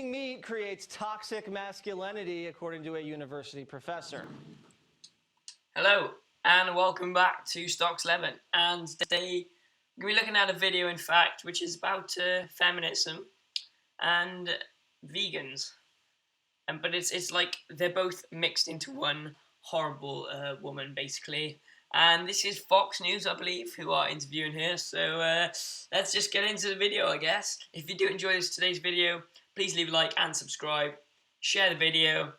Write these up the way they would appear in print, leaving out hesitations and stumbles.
Meat creates toxic masculinity, according to a university professor. Hello, and welcome back to Stocks 11. And today, we're going to be looking at a video, in fact, which is about feminism and vegans. But it's like they're both mixed into one horrible woman, basically. And this is Fox News, I believe, who are interviewing her. So let's just get into the video, I guess. If you do enjoy today's video, please leave a like and subscribe. Share the video.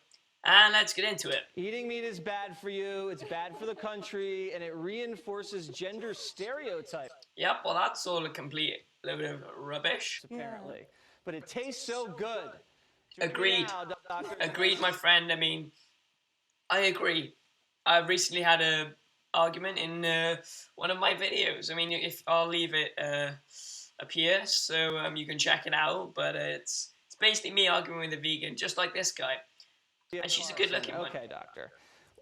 And let's get into it. Eating meat is bad for you, it's bad for the country, and it reinforces gender stereotypes. Yep, well, that's all a complete load of rubbish. Apparently. But it tastes so good. Agreed. Agreed, my friend. I mean, I agree. I recently had a argument in one of my videos. I mean, if I'll leave it up here so you can check it out. But it's basically me arguing with a vegan, just like this guy. And she's a good-looking one. Okay, doctor.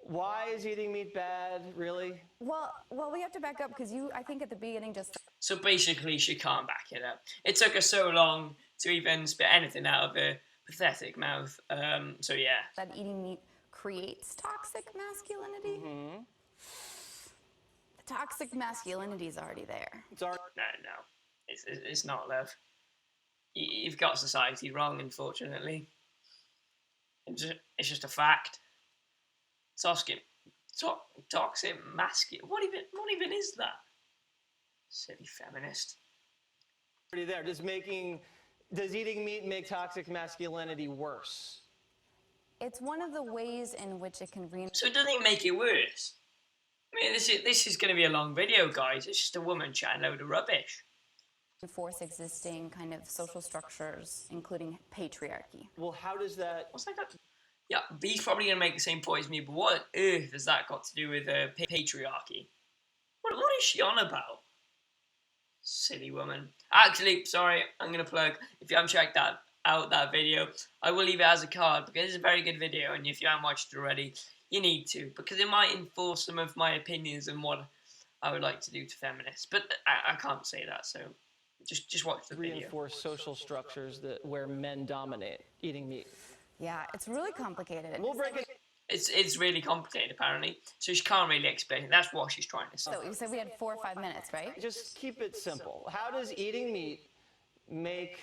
Why is eating meat bad, really? Well, we have to back up because I think at the beginning just... So basically, she can't back it up. It took her so long to even spit anything out of her pathetic mouth. So yeah. That eating meat creates toxic masculinity. Mm-hmm. The toxic masculinity is already there. It's already... No. It's not, love. You've got society wrong, unfortunately. It's just a fact. Toxic masculine. What even is that? Silly feminist. Already there. Does eating meat make toxic masculinity worse? It's one of the ways in which it can So it doesn't make it worse. I mean, this is going to be a long video, guys. It's just a woman chatting a load of rubbish. Enforce existing kind of social structures, including patriarchy. Well, how does that... What's that got? Yeah, he's probably going to make the same point as me, but what on earth has that got to do with patriarchy? What is she on about? Silly woman. Actually, sorry, I'm going to plug. If you haven't checked out that video, I will leave it as a card because it's a very good video, and if you haven't watched it already, you need to, because it might enforce some of my opinions and what I would like to do to feminists. But I can't say that, so just watch the video. Reinforce social structures where men dominate eating meat. Yeah, it's really complicated. We'll break it. It's really complicated, apparently. So she can't really explain it. That's what she's trying to say. So you said we had 4 or 5 minutes, right? Just keep it simple. How does eating meat make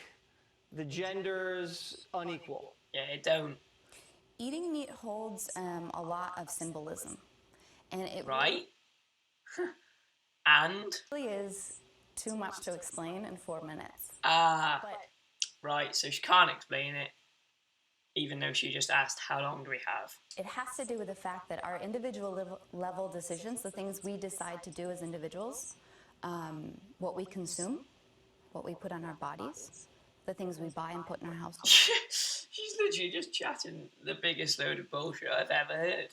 the genders unequal? Yeah, it don't. Eating meat holds a lot of symbolism. And it Right? And? really is too much to explain in 4 minutes. But right, so she can't explain it, even though she just asked how long do we have. It has to do with the fact that our individual level decisions, the things we decide to do as individuals, what we consume, what we put on our bodies, the things we buy and put in our house. She's literally just chatting the biggest load of bullshit I've ever heard.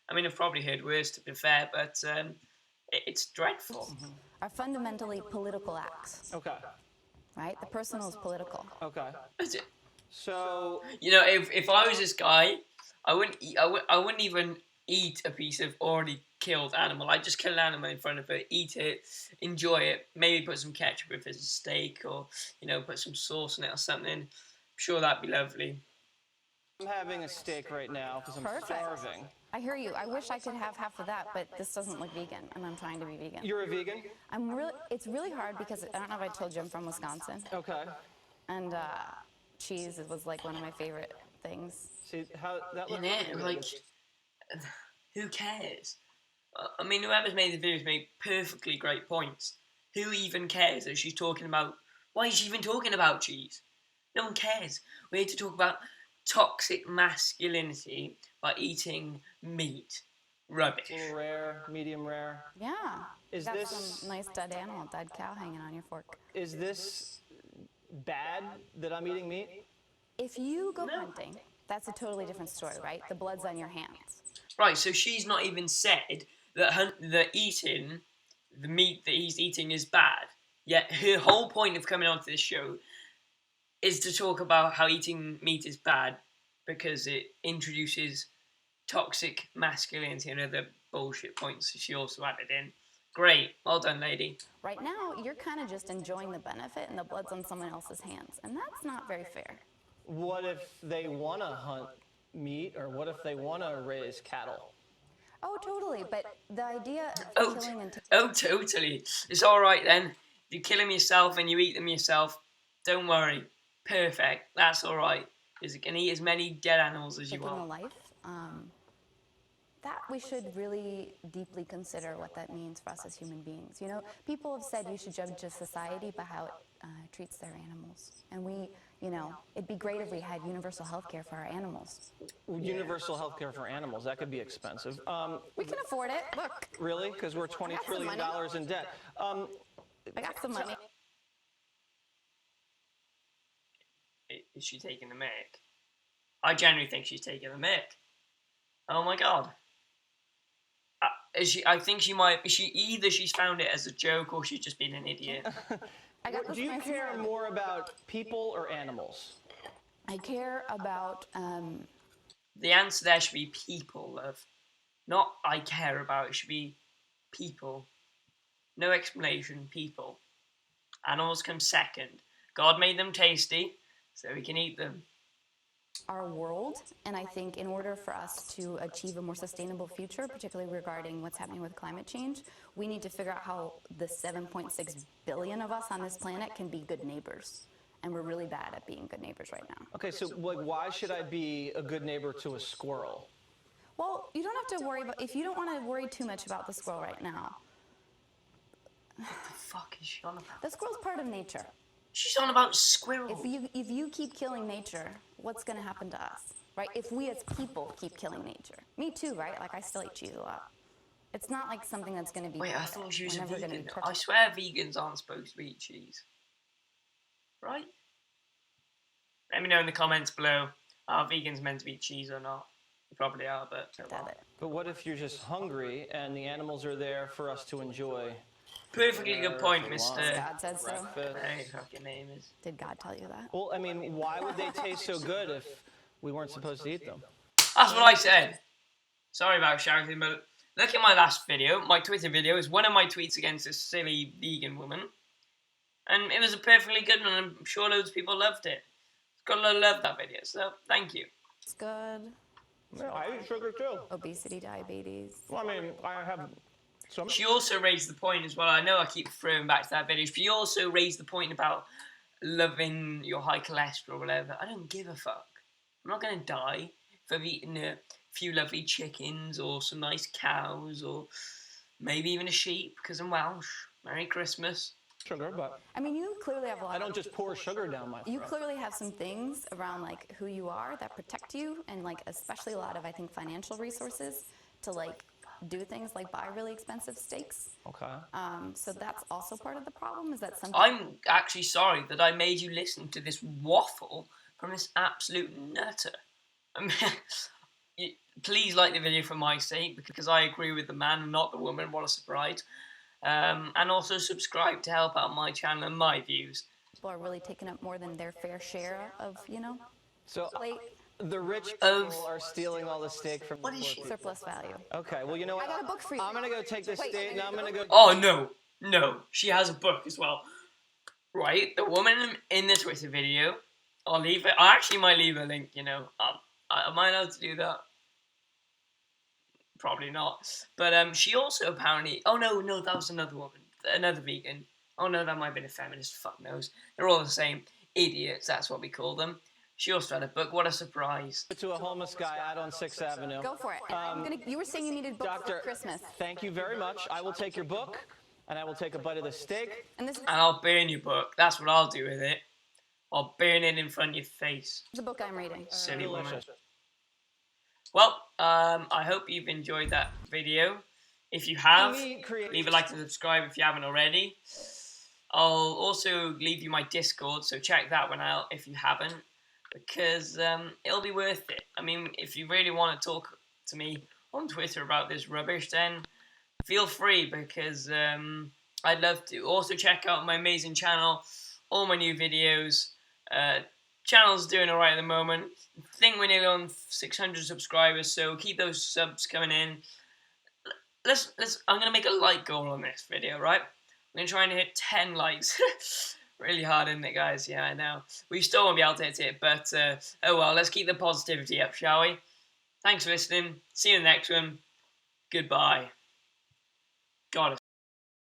I mean, I've probably heard worse, to be fair, but it's dreadful. Mm-hmm. Are fundamentally political acts. Okay. Right? The personal is political. Okay. Is it? So, you know, if I was this guy, I wouldn't even eat a piece of already killed animal. I'd just kill an animal in front of it, eat it, enjoy it, maybe put some ketchup if it's a steak, or, you know, put some sauce in it or something. I'm sure that'd be lovely. I'm having a steak right now because I'm Perfect. starving. I hear you. I wish I could have half of that, but this doesn't look vegan, and I'm trying to be vegan. You're a vegan? It's really hard because I don't know if I told you I'm from Wisconsin. Okay. And cheese was like one of my favorite things. See how that looks. Isn't it? Like, who cares? I mean, whoever's made the videos made perfectly great points. Who even cares that she's talking about... Why is she even talking about cheese? No one cares. We need to talk about toxic masculinity by eating meat. Rubbish. A little rare, medium rare. Yeah. Is Got this some nice dead animal, dead cow hanging on your fork. Is this bad that I'm eating meat? If you go hunting, that's a totally different story, right? The blood's on your hands. Right, so she's not even said that eating the meat that he's eating is bad. Yet her whole point of coming onto this show is to talk about how eating meat is bad because it introduces toxic masculinity and other bullshit points she also added in. Great. Well done, lady. Right now, you're kind of just enjoying the benefit and the blood's on someone else's hands. And that's not very fair. what if they want to hunt meat, or what if they want to raise cattle? Oh, totally. But the idea Oh, of killing and oh, totally. It's all right then. If you kill them yourself and you eat them yourself, don't worry. Perfect. That's all right. Because you can eat as many dead animals as you taking a want. life, that we should really deeply consider what that means for us as human beings. You know, people have said you should judge a society by how it treats their animals. And we, you know, it'd be great if we had universal health care for our animals. Universal health care for animals, that could be expensive. We can afford it. Look, Really? Because we're $20 trillion in debt. I got some money. Is she taking the mic? I genuinely think she's taking the mic. Oh my god. I think she might. Either she's found it as a joke or she's just been an idiot. Do you care more about people or animals? I care about. The answer there should be people, love. Not I care about. It should be people. No explanation. People. Animals come second. God made them tasty, so we can eat them. Our world, and I think in order for us to achieve a more sustainable future, particularly regarding what's happening with climate change, we need to figure out how the 7.6 billion of us on this planet can be good neighbors. And we're really bad at being good neighbors right now. Okay, so like, why should I be a good neighbor to a squirrel? Well, you don't have to worry about, if you don't want to worry too much about the squirrel right now. What the fuck is she on about? The squirrel's part of nature. She's on about squirrels. If you keep killing nature, what's going to happen to us, right? If we as people keep killing nature. Me too, right? Like, I still eat cheese a lot. It's not like something that's going to be... Wait, I thought she was a never gonna vegan. be I perfect. swear vegans aren't supposed to eat cheese. Right? Let me know in the comments below. Are vegans meant to eat cheese or not? They probably are, but... Doubt it. But what if you're just hungry and the animals are there for us to enjoy? Perfectly good point, Mr. God said so. Breakfast. Hey, fucking name is. Did God tell you that? Well, I mean, why would they taste so good if we weren't supposed to eat them? That's what I said. Sorry about shouting, but look at my last video. My Twitter video is one of my tweets against this silly vegan woman. And it was a perfectly good one, and I'm sure loads of people loved it. Got a lot of love that video, so thank you. It's good. Yeah, I eat sugar too. Obesity, diabetes. Well, I mean, I have some. She also raised the point as well. I know I keep throwing back to that video. She also raised the point about loving your high cholesterol or whatever. I don't give a fuck. I'm not going to die if I've eaten a few lovely chickens or some nice cows or maybe even a sheep because I'm Welsh. Merry Christmas. Sugar, but I mean, you clearly have a lot. I don't just pour sugar down my throat. You clearly have some things around like who you are that protect you, and like especially a lot of, I think, financial resources to like do things like buy really expensive steaks. Okay. So that's also part of the problem. Is that something? I'm actually sorry that I made you listen to this waffle from this absolute nutter. I mean, please like the video for my sake because I agree with the man and not the woman. What a surprise. And also subscribe to help out my channel and my views. People are really taking up more than their fair share of, you know, So plate the rich people are stealing all the steak from What the is poor she? people. surplus value. Okay, well, you know what? I got a book for you. I'm gonna go take this Wait, steak. Now I'm gonna go. Oh, no, she has a book as well. Right, the woman in the Twitter video, I'll leave it. I actually might leave a link, you know. Am I allowed to do that? Probably not. But she also apparently... Oh, no, that was another woman. Another vegan. Oh, no, that might have been a feminist. Fuck knows. They're all the same. Idiots, that's what we call them. She also had a book. What a surprise. To a homeless guy out on 6th Avenue. Go for it. And you were saying you needed books Doctor, for Christmas. thank you very much. I will take your book, and I will take a bite of the steak. And this is And I'll burn your book. That's what I'll do with it. I'll burn it in front of your face. the book I'm reading. Silly woman. Delicious. Well, I hope you've enjoyed that video. If you have, Create- leave a like and subscribe if you haven't already. I'll also leave you my Discord, so check that one out if you haven't, because it'll be worth it. I mean, if you really want to talk to me on Twitter about this rubbish, then feel free, because I'd love to. Also check out my amazing channel, all my new videos. Channel's doing alright at the moment. I think we're nearly on 600 subscribers, so keep those subs coming in. I'm gonna make a like goal on this video, right? I'm gonna try and hit 10 likes. Really hard, isn't it, guys? Yeah, I know. We still won't be able to hit it, but oh well, let's keep the positivity up, shall we? Thanks for listening. See you in the next one. Goodbye. God,